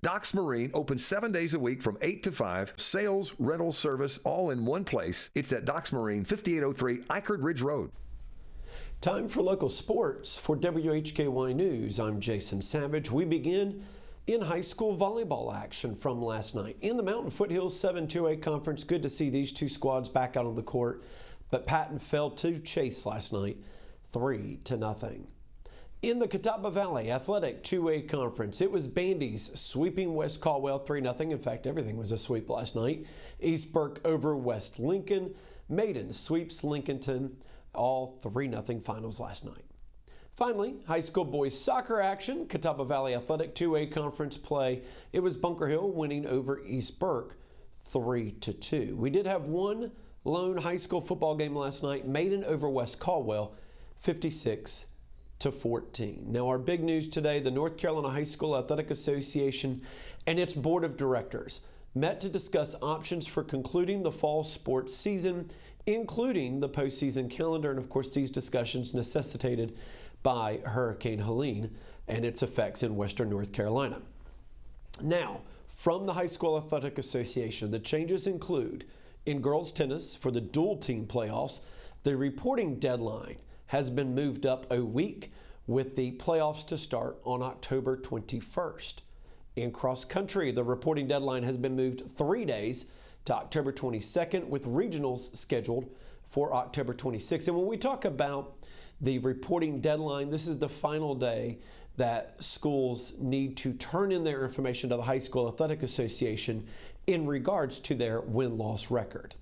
Docks Marine opens 7 days a week from 8 to 5. Sales, rental, service, all in one place. It's at Docks Marine, 5803 Eichard Ridge Road. Time for local sports. For WHKY News, I'm Jason Savage. We begin in high school volleyball action from last night. In the Mountain Foothills 7-2A Conference, good to see these two squads back out on the court, but Patton fell to chase last night, 3-0. In the Catawba Valley Athletic 2A Conference, it was Bandy's sweeping West Caldwell 3-0. In fact, everything was a sweep last night. East Burke over West Lincoln. Maiden sweeps Lincolnton, all 3-0 finals last night. Finally, high school boys soccer action, Catawba Valley Athletic 2A Conference play. It was Bunker Hill winning over East Burke 3-2. We did have one lone high school football game last night, Maiden over West Caldwell, 56-14. Now our big news today, the North Carolina High School Athletic Association and its board of directors met to discuss options for concluding the fall sports season, including the postseason calendar, and of course these discussions necessitated by Hurricane Helene and its effects in western North Carolina. Now, from the High School Athletic Association, the changes include in girls tennis for the dual team playoffs, the reporting deadline has been moved up a week with the playoffs to start on October 21st. In cross country, the reporting deadline has been moved 3 days to October 22nd with regionals scheduled for October 26th. And when we talk about the reporting deadline, this is the final day that schools need to turn in their information to the High School Athletic Association in regards to their win-loss record.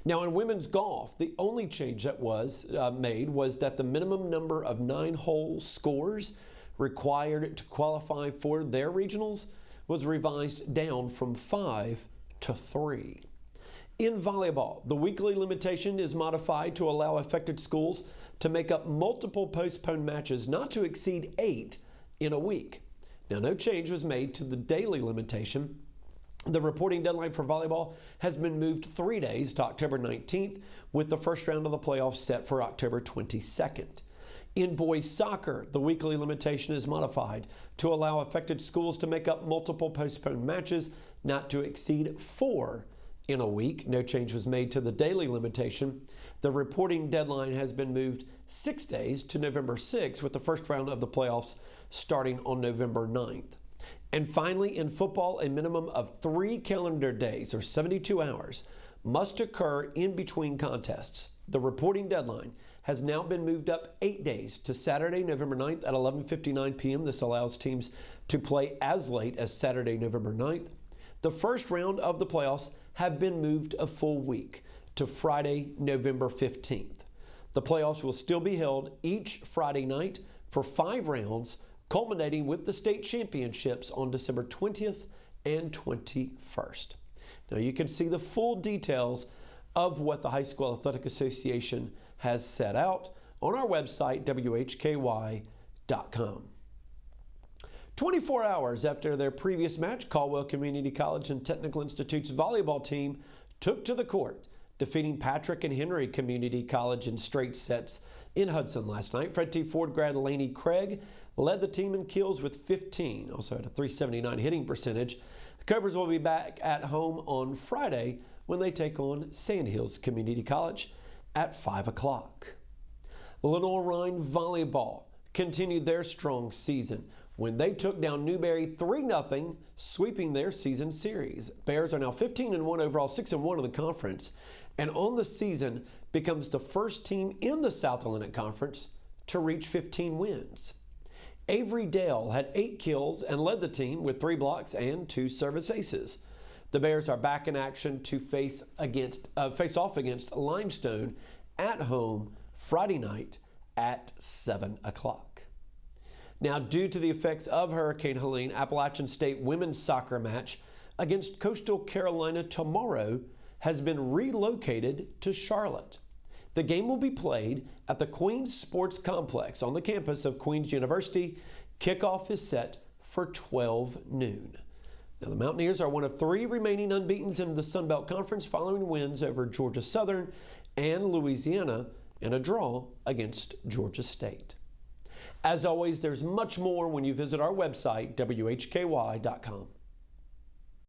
Now in women's golf, the only change that was made was that the minimum number of 9-hole scores required to qualify for their regionals was revised down from 5 to 3. In volleyball, the weekly limitation is modified to allow affected schools to make up multiple postponed matches not to exceed 8 in a week. Now no change was made to the daily limitation. The reporting deadline for volleyball has been moved 3 days to October 19th, with the first round of the playoffs set for October 22nd. In boys soccer, the weekly limitation is modified to allow affected schools to make up multiple postponed matches not to exceed 4 in a week. No change was made to the daily limitation. The reporting deadline has been moved 6 days to November 6th, with the first round of the playoffs starting on November 9th. And finally, in football, a minimum of 3 calendar days, or 72 hours, must occur in between contests. The reporting deadline has now been moved up 8 days to Saturday, November 9th at 11:59 p.m. This allows teams to play as late as Saturday, November 9th. The first round of the playoffs have been moved a full week to Friday, November 15th. The playoffs will still be held each Friday night for 5 rounds, culminating with the state championships on December 20th and 21st. Now you can see the full details of what the High School Athletic Association has set out on our website, WHKY.com. 24 hours after their previous match, Caldwell Community College and Technical Institute's volleyball team took to the court, defeating Patrick and Henry Community College in straight sets in Hudson last night. Fred T. Ford grad Laney Craig led the team in kills with 15, also had a .379 hitting percentage. The Cobras will be back at home on Friday when they take on Sandhills Community College at 5 o'clock. Lenoir-Rhyne volleyball continued their strong season when they took down Newberry 3-0, sweeping their season series. Bears are now 15-1 overall, 6-1 in the conference, and on the season becomes the first team in the South Atlantic Conference to reach 15 wins. Avery Dale had 8 kills and led the team with 3 blocks and 2 service aces. The Bears are back in action to face off against Limestone at home Friday night at 7 o'clock. Now, due to the effects of Hurricane Helene, Appalachian State women's soccer match against Coastal Carolina tomorrow has been relocated to Charlotte. The game will be played at the Queens Sports Complex on the campus of Queens University. Kickoff is set for 12 noon. Now, the Mountaineers are one of 3 remaining unbeatens in the Sun Belt Conference following wins over Georgia Southern and Louisiana and a draw against Georgia State. As always, there's much more when you visit our website, WHKY.com.